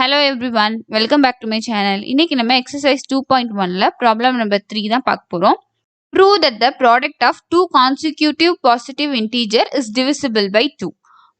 Hello everyone, welcome back to my channel. இன்னைக்கு நம்ம exercise 2.1ல problem number 3 தான் பார்க்க போறோம். Prove that the product of two consecutive positive integer is divisible by 2.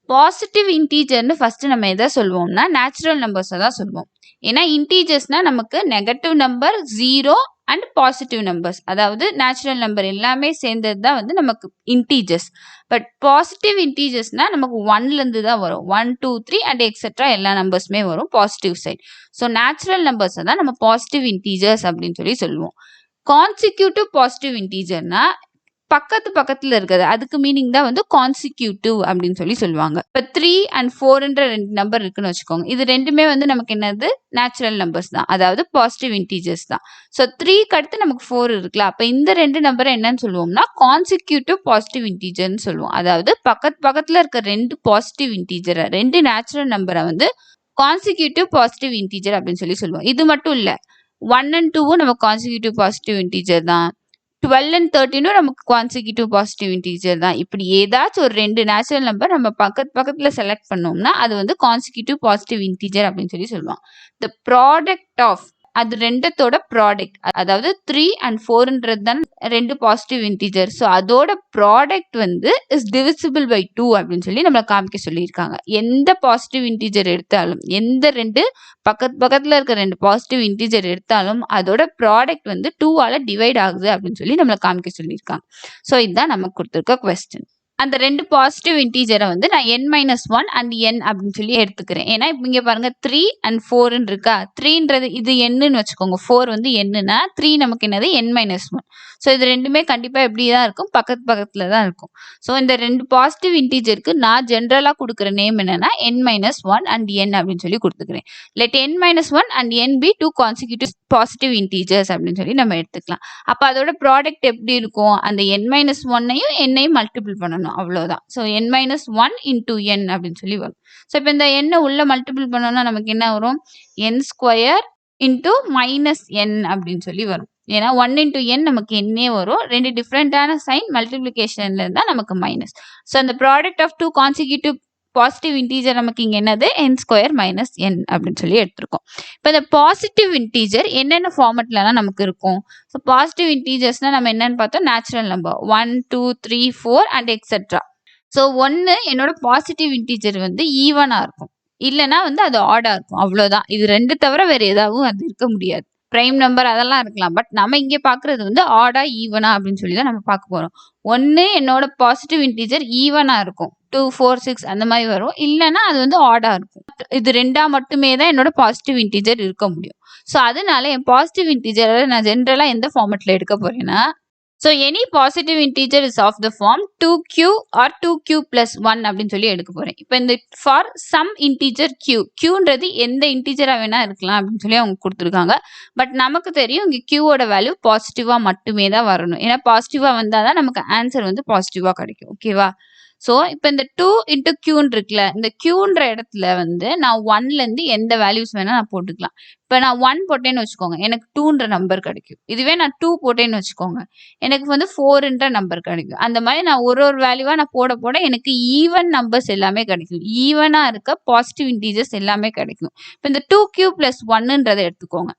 Positive இன்டீஜர்னு first நம்ம எதை சொல்லுவோம்னா நேச்சுரல் நம்பர்ஸை தான் சொல்லுவோம். ஏன்னா இன்டீஜர்ஸ்னா நமக்கு negative number, zero and positive numbers, அதாவது நேச்சுரல் நம்பர் எல்லாமே சேர்ந்தது தான் வந்து நமக்கு இன்டீஜர்ஸ். பட் பாசிட்டிவ் இன்டீஜர்ஸ்னா நமக்கு ஒன்லேருந்து தான் வரும். 1 2 3 அண்ட் எக்ஸெட்ரா எல்லா நம்பர்ஸுமே வரும் பாசிட்டிவ் சைட். ஸோ நேச்சுரல் நம்பர்ஸை தான் நம்ம பாசிட்டிவ் இன்டீஜர்ஸ் அப்படின்னு சொல்லி சொல்லுவோம். கான்சிக்யூட்டிவ் பாசிட்டிவ் இன்டீஜர்னா பக்கத்துல இருக்கிறது, அதுக்கு மீனிங் தான் வந்து கான்சிக்யூட்டிவ் அப்படின்னு சொல்லி சொல்லுவாங்க. இப்போ 3 and 4ன்ற ரெண்டு நம்பர் இருக்குன்னு வச்சுக்கோங்க. இது ரெண்டுமே வந்து நமக்கு என்னது நேச்சுரல் நம்பர்ஸ் தான், அதாவது பாசிட்டிவ் இன்டீஜர்ஸ் தான். ஸோ 3க்கு அடுத்து நமக்கு 4 இருக்குல்ல, அப்போ இந்த ரெண்டு நம்பரை என்னன்னு சொல்லுவோம்னா கான்சிக்யூட்டிவ் பாசிட்டிவ் இன்டீஜர்னு சொல்லுவோம். அதாவது பக்கத்துல இருக்க ரெண்டு பாசிட்டிவ் இன்டீஜரை, ரெண்டு நேச்சுரல் நம்பரை வந்து கான்சிக்யூட்டிவ் பாசிட்டிவ் இன்டீஜர் அப்படின்னு சொல்லி சொல்லுவோம். இது மட்டும் இல்லை, 1 and 2வும் நமக்கு கான்சிக்யூட்டிவ் பாசிட்டிவ் இன்டீஜர் தான். 12 and 13ம் நமக்கு கான்சிக்யூட்டிவ் பாசிட்டிவ் இன்டீஜர் தான். இப்படி ஏதாச்சும் ஒரு ரெண்டு நேச்சுரல் நம்பர் நம்ம பக்கத்துல செலக்ட் பண்ணோம்னா அது வந்து கான்சிக்யூட்டிவ் பாசிட்டிவ் இன்டீஜர் அப்படின்னு சொல்லி சொல்லுவாங்க. த ப்ராடக்ட் ஆஃப் அது ரெண்டத்தோட ப்ராடக்ட், அதாவது 3 and 4ன்றது தான் ரெண்டு பாசிட்டிவ் இன்டீஜர். ஸோ அதோட ப்ராடக்ட் வந்து இஸ் டிவிசிபிள் பை 2 அப்படின்னு சொல்லி நம்மளை காமிக்க சொல்லியிருக்காங்க. எந்த பாசிட்டிவ் இன்டீஜர் எடுத்தாலும், எந்த ரெண்டு பக்கத்துல இருக்க ரெண்டு பாசிட்டிவ் இன்டீஜர் எடுத்தாலும் அதோட ப்ராடக்ட் வந்து 2ஆல டிவைட் ஆகுது அப்படின்னு சொல்லி நம்மளை காமிக்க சொல்லியிருக்காங்க. ஸோ இதுதான் நமக்கு கொடுத்துருக்க கொஸ்டின். அந்த ரெண்டு பாசிட்டிவ் இன்டீஜரை வந்து நான் n-1 and n அப்படின்னு சொல்லி எடுத்துக்கிறேன். ஏன்னா இப்போ இங்கே பாருங்க 3 and 4ன்னு இருக்கா, 3ன்றது இது என்னன்னு வச்சுக்கோங்க, 4 வந்து என்னன்னா 3 நமக்கு என்னது n-1. ஸோ இது ரெண்டுமே கண்டிப்பாக எப்படி தான் இருக்கும், பக்கத்துல தான் இருக்கும். ஸோ இந்த ரெண்டு பாசிட்டிவ் இன்டீஜருக்கு நான் ஜென்ரலாக கொடுக்குற நேம் என்னன்னா n-1 and n அப்படின்னு சொல்லி கொடுத்துக்கிறேன். Let n-1 and n be two consecutive positive integers அப்படின்னு சொல்லி நம்ம எடுத்துக்கலாம். அப்போ அதோட ப்ராடக்ட் எப்படி இருக்கும், அந்த n-1ஐயும் n-ஐயும் மல்டிபிள் பண்ணணும், அவ்வளவுதான். ஸோ n-1 into n அப்படின்னு சொல்லி வரும். ஸோ இப்போ இந்த n உள்ள மல்டிபிள் பண்ணோம்னா நமக்கு என்ன வரும், n² into -n அப்படின்னு சொல்லி வரும். ஏன்னா 1 into n நமக்கு n வரும், ரெண்டு டிஃப்ரெண்டான சைன் மல்டிப்ளிகேஷன்ல இருந்தா நமக்கு மைனஸ். ஸோ அந்த product of two consecutive positive integer நமக்கு இங்க என்னது n² - n அப்படின்னு சொல்லி எடுத்திருக்கோம். இப்போ இந்த பாசிட்டிவ் இன்டீஜர் என்னென்ன ஃபார்மெட்லாம் நமக்கு இருக்கும். ஸோ பாசிட்டிவ் இன்டீஜர்ஸ்னா நம்ம என்னன்னு பார்த்தோம், natural number 1 2 3 4 and etcetera. So 1 என்னோட பாசிட்டிவ் இன்டீஜர் வந்து ஈவனா இருக்கும், இல்லைன்னா வந்து அது ஆடா இருக்கும், அவ்வளோதான். இது ரெண்டு தவிர வேற ஏதாவது அது இருக்க முடியாது. பிரைம் நம்பர் அதெல்லாம் இருக்கலாம், பட் நம்ம இங்கே பார்க்குறது வந்து ஆடா ஈவனா அப்படின்னு சொல்லி தான் நம்ம பார்க்க போகிறோம். 1 என்னோட பாசிட்டிவ் இன்டீஜர் ஈவனா இருக்கும், 2 4 6 அந்த மாதிரி வரும், இல்லைன்னா அது வந்து ஆடா இருக்கும். இது ரெண்டா மட்டுமே தான் என்னோட பாசிட்டிவ் இன்டீஜர் இருக்க முடியும். ஸோ அதனால என் பாசிட்டிவ் இன்டீஜரை நான் ஜென்ரலாக எந்த ஃபார்மெட்டில் எடுக்க போறேன்னா, so any positive integer is of the form 2q or 2q + 1 அப்படின்னு சொல்லி எடுக்க போறேன். இப்போ இந்த ஃபார் சம் இன்டீஜர் qன்றது எந்த இன்டீஜரா வேணா இருக்கலாம் அப்படின்னு சொல்லி அவங்க கொடுத்துருக்காங்க. பட் நமக்கு தெரியும் இங்கே qவோட வேல்யூ பாசிட்டிவா மட்டுமே தான் வரணும். ஏன்னா பாசிட்டிவா வந்தால் தான் நமக்கு ஆன்சர் வந்து பாசிட்டிவா கிடைக்கும். ஓகேவா. ஸோ இப்போ இந்த 2 into q இருக்குல்ல, இந்த qன்ற இடத்துல வந்து நான் 1லேருந்து எந்த வேல்யூஸ் வேணால் நான் போட்டுக்கலாம். இப்போ நான் 1 போட்டேன்னு வச்சுக்கோங்க, எனக்கு 2ன்ற நம்பர் கிடைக்கும். இதுவே நான் 2 போட்டேன்னு வச்சுக்கோங்க, எனக்கு வந்து 4ன்ற நம்பர் கிடைக்கும். அந்த மாதிரி நான் ஒரு வேல்யூவாக நான் போட எனக்கு ஈவன் நம்பர்ஸ் எல்லாமே கிடைக்கும், ஈவனாக இருக்க பாசிட்டிவ் இன்டீஜர்ஸ் எல்லாமே கிடைக்கும். இப்போ இந்த 2q + 1ன்றதை எடுத்துக்கோங்க.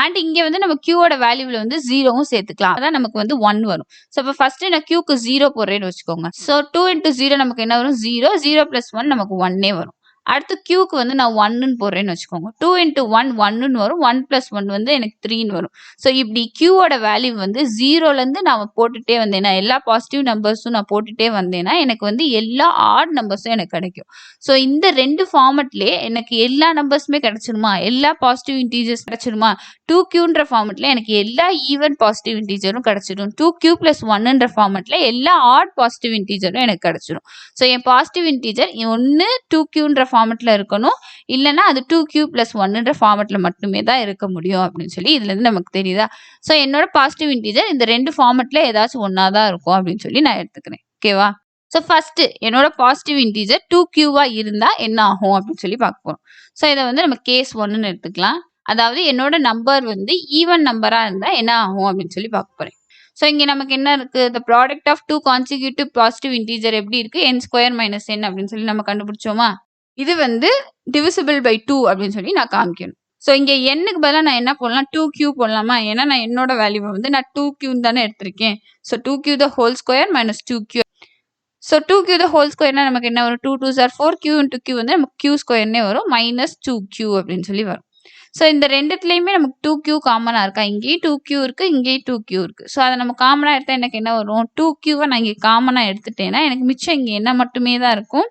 அண்ட் இங்கே வந்து நம்ம q-ஓட வேல்யூவில் வந்து 0வும் சேர்த்துக்கலாம், அதான் நமக்கு வந்து 1 வரும். ஸோ இப்போ ஃபர்ஸ்ட் நான் q-க்கு 0 போடுறேன்னு வச்சுக்கோங்க. ஸோ 2 into 0 நமக்கு என்ன வரும், 0 0 + 1 நமக்கு 1 வரும். அடுத்து q-க்கு வந்து நான் 1ன்னு போடுறேன்னு வச்சுக்கோங்க. 2 into 1 1ன்னு வரும், 1 + 1 வந்து எனக்கு 3ன்னு வரும். ஸோ இப்படி q-ஓட வேல்யூ வந்து 0லேருந்து நான் போட்டுட்டே வந்தேன்னா, எல்லா பாசிட்டிவ் நம்பர்ஸும் நான் போட்டுட்டே வந்தேன்னா எனக்கு வந்து எல்லா ஆட் நம்பர்ஸும் எனக்கு கிடைக்கும். ஸோ இந்த ரெண்டு ஃபார்மெட்லேயே எனக்கு எல்லா நம்பர்ஸுமே கிடைச்சிருமா, எல்லா பாசிட்டிவ் இன்டீஜர்ஸ் கிடைச்சிருமா. 2qன்ற ஃபார்மெட்ல எனக்கு எல்லா ஈவன் பாசிட்டிவ் இன்டீஜரும் கிடைச்சிடும். 2q + 1ன்ற ஃபார்மெட்ல எல்லா ஆட் பாசிட்டிவ் இன்டீஜரும் எனக்கு கிடைச்சிடும். ஸோ என் பாசிட்டிவ் இன்டீஜர் ஒன்று 2qன்ற ஃபார்மெட்ல இருக்கணும், இல்லைன்னா அது 2q + 1ன்ற ஃபார்மெட்ல மட்டுமே தான் இருக்க முடியும் அப்படின்னு சொல்லி இதுலேருந்து நமக்கு தெரியுதா. ஸோ என்னோட பாசிட்டிவ் இன்டீஜர் இந்த ரெண்டு ஃபார்மெட்ல ஏதாச்சும் ஒன்றா தான் இருக்கும் அப்படின்னு சொல்லி நான் எடுத்துக்கிறேன். ஓகேவா. ஸோ ஃபர்ஸ்ட் என்னோட பாசிட்டிவ் இன்டீஜர் 2qவா இருந்தா என்ன ஆகும் அப்படின்னு சொல்லி பார்க்க போறோம். ஸோ இதை வந்து நம்ம கேஸ் 1ன்னு எடுத்துக்கலாம். அதாவது என்னோட நம்பர் வந்து ஈவன் நம்பரா இருந்தா என்ன ஆகும் அப்படின்னு சொல்லி பார்க்க போறேன். ஸோ இங்கே நமக்கு என்ன இருக்கு, the product of two consecutive positive integer எப்படி இருக்கு, n² - n அப்படின்னு சொல்லி நம்ம கண்டுபிடிச்சோமா. இது வந்து டிவிசிபிள் பை 2 அப்படின்னு சொல்லி நான் காமிக்கணும். ஸோ இங்கே எண்ணுக்கு பதிலாக நான் என்ன போடலாம் 2q போடலாமா? ஏன்னா நான் என்னோட வேல்யூவை வந்து நான் 2qன்னு தானே எடுத்திருக்கேன். So 2q the whole square minus 2q. So 2q the whole ஸ்கொயர்னா நமக்கு என்ன வரும்? 2 2s are 4, q into q வந்து நமக்கு q ஸ்கொயர்னே வரும், மைனஸ் 2q அப்படின்னு சொல்லி வரும். ஸோ இந்த ரெண்டுத்துலேயுமே நமக்கு 2q காமனாக இருக்கா? இங்கேயும் 2q இருக்குது, இங்கேயும் 2q இருக்குது. ஸோ அதை நம்ம காமனாக எடுத்தால் எனக்கு என்ன வரும்? 2qவை நான் இங்கே காமனாக எடுத்துட்டேன்னா எனக்கு மிச்சம் இங்கே என்ன மட்டுமே தான் இருக்கும்,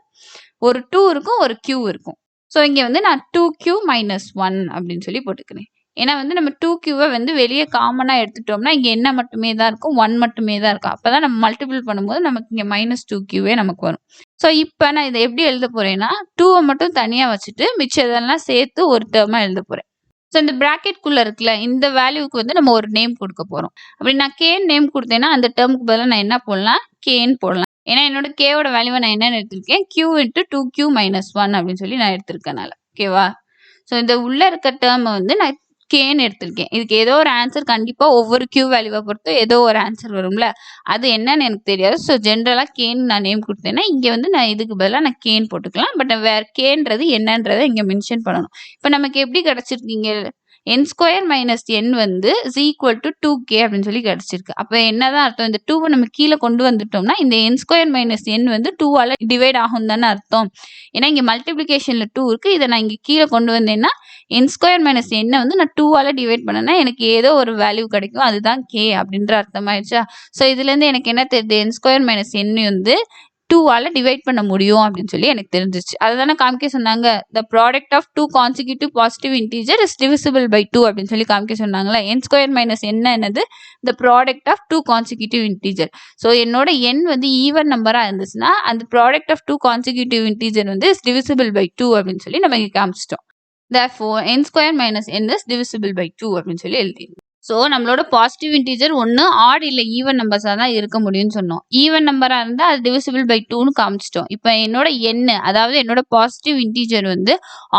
ஒரு 2 இருக்கும், ஒரு q இருக்கும். ஸோ இங்கே வந்து நான் 2q மைனஸ் 1 அப்படின்னு சொல்லி போட்டுக்கிறேன். ஏன்னா வந்து நம்ம 2qவை வந்து வெளியே காமனாக எடுத்துட்டோம்னா இங்கே என்ன மட்டுமே தான் இருக்கும், 1 மட்டுமே தான் இருக்கும். அப்போ தான் நம்ம மல்டிபிள் பண்ணும்போது நமக்கு இங்கே மைனஸ் 2qவே நமக்கு வரும். ஸோ இப்போ நான் இதை எப்படி எழுத போகிறேன்னா 2வை மட்டும் தனியாக வச்சுட்டு மிச்சம் இதெல்லாம் சேர்த்து ஒரு டேர்மாக எழுத போகிறேன். ஸோ இந்த ப்ராக்கெட்குள்ளே இருக்குல்ல, இந்த வேல்யூக்கு வந்து நம்ம ஒரு நேம் கொடுக்க போகிறோம். அப்படி நான் கேன்னு நேம் கொடுத்தேன்னா அந்த டேர்முக்கு பதிலாக நான் என்ன போடலாம், கேன்னு போடலாம். ஏன்னா என்னோட கேவோட வேல்யூவை நான் என்னென்னு எடுத்திருக்கேன், q into 2q minus 1 அப்படின்னு சொல்லி நான் எடுத்திருக்கனால. ஓகேவா? ஸோ இந்த உள்ளே இருக்க டேர்மை வந்து நான் கேன்னு எடுத்திருக்கேன். இதுக்கு ஏதோ ஒரு ஆன்சர் கண்டிப்பாக ஒவ்வொரு q வேல்யூவை பொறுத்து ஏதோ ஒரு ஆன்சர் வரும்ல, அது என்னன்னு எனக்கு தெரியாது. ஸோ ஜென்ரலாக கேன்னு நான் நேம் கொடுத்தேன்னா இங்கே வந்து நான் இதுக்கு பதிலாக நான் கேன்னு போட்டுக்கலாம். பட் வேறு கேன்றது என்னன்றதை இங்கே மென்ஷன் பண்ணணும். இப்போ நமக்கு எப்படி கிடச்சிருக்கீங்க, n ஸ்கொயர் மைனஸ் n வந்து is equal to 2k அப்படின்னு சொல்லி கிடச்சிருக்கு. அப்போ என்னதான் அர்த்தம், இந்த 2வை நம்ம கீழே கொண்டு வந்துட்டோம்னா இந்த n ஸ்கொயர் மைனஸ் n வந்து 2ஆல் டிவைட் ஆகும் தானே அர்த்தம். ஏன்னா இங்கே மல்டிப்ளிகேஷனில் 2 இருக்குது, இதை நான் இங்கே கீழே கொண்டு வந்தேன்னா n ஸ்கொயர் மைனஸ் n வந்து நான் 2ஆல் டிவைட் பண்ணேன்னா எனக்கு ஏதோ ஒரு வேல்யூ கிடைக்கும், அதுதான் k அப்படின்ற அர்த்தமாயிடுச்சா. ஸோ இதுலேருந்து எனக்கு என்ன தெரியுது, n ஸ்கொயர் மைனஸ் n வந்து 2ஆல் டிவைட் பண்ண முடியும் அப்படின்னு சொல்லி எனக்கு தெரிஞ்சிச்சு. அதை தானே காமிக்க சொன்னாங்க, the product of 2 consecutive positive integer is divisible by 2 அப்படின்னு சொல்லி காமிக்க சொன்னாங்களே. n ஸ்கொயர் மைனஸ் என்னது, the product of 2 consecutive integer. So என்னோட n வந்து ஈவன் நம்பராக இருந்துச்சுன்னா அந்த ப்ராடக்ட் ஆஃப் 2 கான்சிக்யூட்டிவ் இன்டீஜர் வந்து இஸ் டிவிசிபிள் பை 2 அப்படின்னு சொல்லி நம்ம இங்கே காமிச்சிட்டோம். therefore n square minus n is divisible by 2 அப்படின்னு சொல்லி எழுதிடணும். ஸோ நம்மளோட பாசிட்டிவ் இன்டீஜர் ஒன்று ஆட் இல்லை ஈவன் நம்பர்ஸாக தான் இருக்க முடியும்னு சொன்னோம். ஈவன் நம்பராக இருந்தால் அது டிவிசிபிள் பை 2ன்னு காமிச்சிட்டோம். இப்போ என்னோட எண், அதாவது என்னோட பாசிட்டிவ் இன்டீஜர் வந்து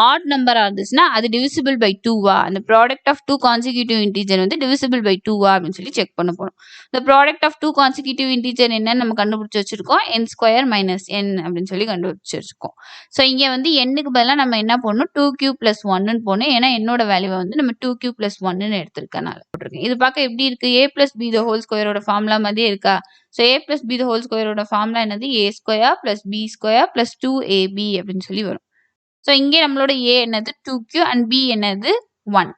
ஆட் நம்பராக இருந்துச்சுன்னா அது டிவிசிபிள் பை 2வா, அந்த ப்ராடக்ட் ஆஃப் 2 கான்சிக்யூட்டிவ் இன்டீஜர் வந்து டிவிசிபிள் பை 2வா அப்படின்னு சொல்லி செக் பண்ண போகிறோம். இந்த ப்ராடக்ட் ஆஃப் 2 கான்சிக்யூட்டிவ் இன்டீஜர் என்னன்னு நம்ம கண்டுபிடிச்சி வச்சிருக்கோம், n ஸ்கொயர் மைனஸ் n அப்படின்னு சொல்லி கண்டுபிடிச்சி வச்சிருக்கோம். ஸோ இங்கே வந்து எண்ணுக்கு பதிலாக நம்ம என்ன பண்ணணும், 2q + 1ன்னு போடணும். ஏன்னா என்னோட வேல்யூவை வந்து நம்ம 2q + 1ன்னு எடுத்திருக்கனால. இது பார்க்க எப்படி இருக்கு, a plus b the whole squareோட ஃபார்முலா மாதிரியே இருக்கா. So a plus b the whole squareோட ஃபார்முலா என்னது, a square plus b square plus 2ab அப்படின்னு சொல்லி வரும். ஸோ இங்கே நம்மளோட a என்னது 2q and b என்னது 1.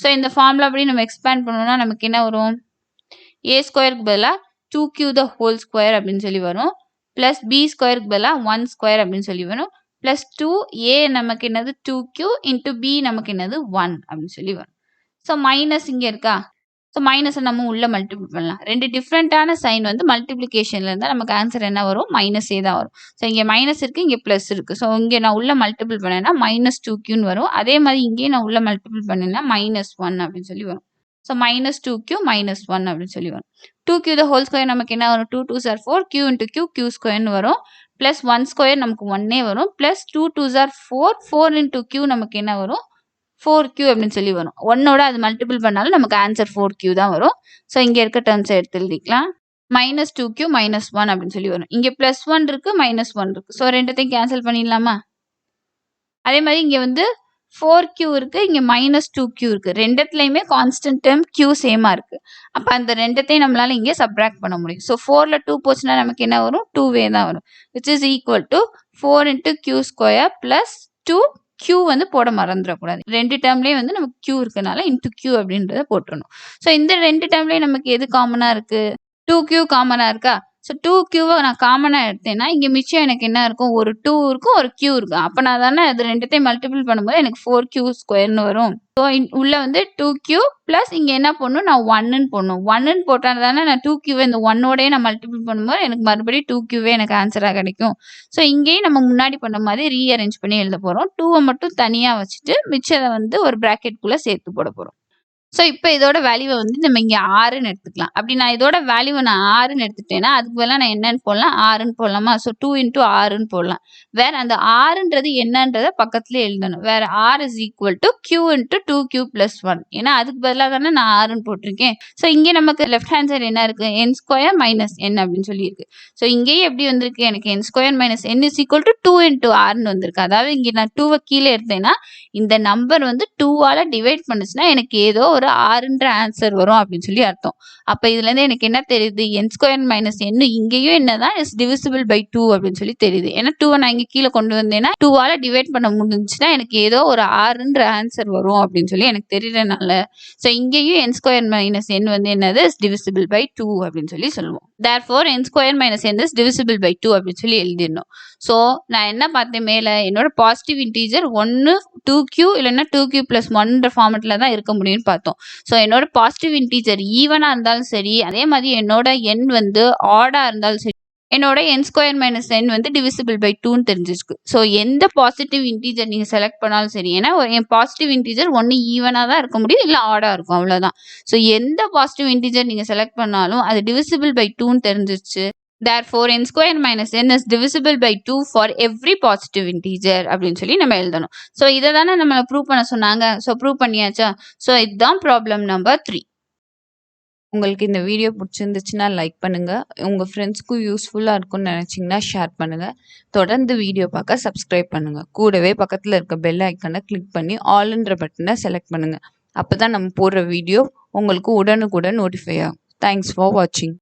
ஸோ இந்த ஃபார்முலா அப்படி நம்ம எக்ஸ்பேண்ட் பண்ணோம்னா நமக்கு என்ன வரும், a ஸ்கொயருக்கு பதிலாக 2q the whole square அப்படின்னு சொல்லி வரும், plus b ஸ்கொயருக்கு பதிலாக 1 ஸ்கொயர் அப்படின்னு சொல்லி வரும், plus 2a நமக்கு என்னது 2q into b நமக்கு என்னது 1 அப்படின்னு சொல்லி வரும். ஸோ மைனஸ் இங்கே இருக்கா, ஸோ மைனஸை நம்ம உள்ள மல்டிபிள் பண்ணலாம். ரெண்டு டிஃப்ரெண்ட்டான சைன் வந்து மல்டிப்ளிகேஷனில் இருந்தால் நமக்கு ஆன்சர் என்ன வரும், மைனஸே தான் வரும். ஸோ இங்கே மைனஸ் இருக்குது, இங்கே ப்ளஸ் இருக்குது. ஸோ இங்கே நான் உள்ள மல்டிபிள் பண்ணேன்னா மைனஸ் 2qன்னு வரும். அதே மாதிரி இங்கேயும் நான் உள்ள மல்டிபிள் பண்ணேன்னா மைனஸ் 1 அப்படின்னு சொல்லி வரும். ஸோ மைனஸ் 2q மைனஸ் 1 அப்படின்னு சொல்லி வரும். 2q த ஹோல் ஸ்கொயர் நமக்கு என்ன வரும், 2 2s are 4, q into q q ஸ்கொயர்னு வரும், ப்ளஸ் 1 ஸ்கொயர் நமக்கு 1ஏ வரும், plus 2 2s are 4, 4 into q நமக்கு என்ன வரும், 4q அப்படின்னு சொல்லி வரும். 1ஓட அது மல்டிபிள் பண்ணாலும் நமக்கு ஆன்சர் 4q தான் வரும். ஸோ இங்கே இருக்க டேர்ம்ஸை எடுத்து எழுதிக்கலாம். மைனஸ் 2q மைனஸ் 1 அப்படின்னு சொல்லி வரும். இங்கே ப்ளஸ் 1 இருக்கு, மைனஸ் 1 இருக்கு. ஸோ ரெண்டுத்தையும் கேன்சல் பண்ணிடலாமா. அதே மாதிரி இங்கே வந்து 4q இருக்கு, இங்கே மைனஸ் 2q இருக்கு. ரெண்டுத்துலையுமே கான்ஸ்டன்ட் டேர்ம் q சேமா இருக்கு. அப்போ அந்த ரெண்டுத்தையும் நம்மளால இங்கே சப்ராக்ட் பண்ண முடியும். ஸோ 4ல் 2 போச்சுன்னா நமக்கு என்ன வரும், 2வே தான் வரும், which is equal to 4 into q square plus 2 q வந்து போட மறந்துடக்கூடாது. ரெண்டு டேர்ம்லேயே வந்து நமக்கு q இருக்கனால இன்ட்டு q அப்படின்றத போட்டுடணும். ஸோ இந்த ரெண்டு டேர்ம்லேயே நமக்கு எது காமனாக இருக்குது, 2q காமனாக இருக்கா. ஸோ 2qவை நான் காமனாக எடுத்தேன்னா இங்கே மிச்சம் எனக்கு என்ன இருக்கும், ஒரு 2 இருக்கும், ஒரு q இருக்கும். அப்போ நான் தானே அது ரெண்டுத்தையும் மல்டிபிள் பண்ணும்போது எனக்கு 4q ஸ்கொயர்னு வரும். ஸோ உள்ள வந்து 2q ப்ளஸ் இங்கே என்ன பண்ணணும், நான் 1ன்னு போடணும். 1ன்னு போட்டால் தானே நான் 2qவை இந்த 1ஓடய நான் மல்டிபிள் பண்ணும்போது எனக்கு மறுபடியும் 2qவே எனக்கு ஆன்சராக கிடைக்கும். ஸோ இங்கேயும் நம்ம முன்னாடி பண்ண மாதிரி ரீஅரேஞ்ச் பண்ணி எழுத போகிறோம். 2வை மட்டும் தனியாக வச்சுட்டு மிச்சதை வந்து ஒரு ப்ராக்கெட்குள்ளே சேர்த்து போட போகிறோம். ஸோ இப்போ இதோட வேல்யூவை வந்து நம்ம இங்கே 6ன்னு எடுத்துக்கலாம். அப்படி நான் இதோட வேல்யூவை நான் 6ன்னு எடுத்துட்டேன்னா அதுக்கு பதிலாக நான் என்னன்னு போடலாம், 6ன்னு போடலாமா? ஸோ 2 இன்டூ 6ன்னு போடலாம். வேற அந்த 6ன்றது என்னன்றதை பக்கத்துலேயே எழுதணும். வேற R is equal to Q into 2Q + 1. ஏன்னா அதுக்கு பதிலாக தானே நான் 6ன்னு போட்டிருக்கேன். ஸோ இங்கே நமக்கு லெஃப்ட் ஹேண்ட் சைடு என்ன இருக்கு, n ஸ்கொயர் மைனஸ் n அப்படின்னு சொல்லி இருக்கு. ஸோ இங்கேயும் எப்படி வந்திருக்கு, எனக்கு n square minus n is equal to 2 into Rன்னு வந்திருக்கு. அதாவது இங்கே நான் 2வை கீழே எடுத்தேன்னா இந்த நம்பர் வந்து 2ஆல டிவைட் பண்ணுச்சுன்னா எனக்கு ஏதோ ஒரு 6ன்ற ஆன்சர் வரும் அப்படின்னு சொல்லி அர்த்தம். அப்ப இதுல இருந்து எனக்கு என்ன தெரியுது, n ஸ்கொயர் மைனஸ் n இங்கேயும் என்னதான் இஸ் டிவிசிபிள் பை 2 அப்படின்னு சொல்லி தெரியுது. ஏன்னா 2வை நான் இங்க கீழே கொண்டு வந்தேன்னா 2ஆல டிவைட் பண்ண முடிஞ்சுச்சுன்னா எனக்கு ஏதோ ஒரு 6ன்ற ஆன்சர் வரும் அப்படின்னு சொல்லி எனக்கு தெரியறதுனால ஸோ இங்கேயும் n ஸ்கொயர் மைனஸ் n வந்து என்னது இஸ் டிவிசிபிள் பை 2 அப்படின்னு சொல்லி சொல்லுவோம். Therefore n square minus n is divisible by 2 அப்படின்னு சொல்லி எழுதிடணும். ஸோ நான் என்ன பார்த்தேன், மேல என்னோட பாசிட்டிவ் இன்டீஜர் 1 2Q இல்லைன்னா 2Q + 1ன்ற ஃபார்மெட்ல தான் இருக்க முடியும்னு பார்த்தோம். ஸோ என்னோட பாசிட்டிவ் இன்டீஜர் ஈவனா இருந்தாலும் சரி, அதே மாதிரி என்னோட n வந்து ஆடா இருந்தாலும் சரி, என்னோட n ஸ்கொயர் மைனஸ் n வந்து டிவிசிபிள் பை 2ன்னு தெரிஞ்சிருக்கு. ஸோ எந்த பாசிட்டிவ் இன்டீஜர் நீங்க செலக்ட் பண்ணாலும் சரி, ஏன்னா என் பாசிட்டிவ் இன்டீஜர் ஒன்று ஈவனா தான் இருக்க முடியும், இல்லை ஆடா இருக்கும், அவ்வளவுதான். ஸோ எந்த பாசிட்டிவ் இன்டீஜர் நீங்க செலக்ட் பண்ணாலும் அது டிவிசிபிள் பை 2ன்னு தெரிஞ்சிருச்சு. Therefore, n square minus n is divisible by 2 for every positive integer அப்படின்னு சொல்லி நம்ம எழுதணும். ஸோ இதை தானே நம்ம ப்ரூவ் பண்ண சொன்னாங்க. ஸோ ப்ரூவ் பண்ணியாச்சா? ஸோ இதுதான் ப்ராப்ளம் நம்பர் 3. உங்களுக்கு இந்த வீடியோ பிடிச்சிருந்துச்சுன்னா லைக் பண்ணுங்க. உங்க ஃப்ரெண்ட்ஸ்க்கும் யூஸ்ஃபுல்லாக இருக்கும்னு நினைச்சீங்கன்னா ஷேர் பண்ணுங்க. தொடர்ந்து வீடியோ பார்க்க சப்ஸ்கிரைப் பண்ணுங்க. கூடவே பக்கத்தில் இருக்க பெல் ஐக்கனை கிளிக் பண்ணி ஆல்ன்ற பட்டனை செலக்ட் பண்ணுங்க. அப்பதான் நம்ம போடுற வீடியோ உங்களுக்கு உடனுக்குடன் நோட்டிஃபை ஆகும். தேங்க்ஸ் ஃபார் வாட்சிங்.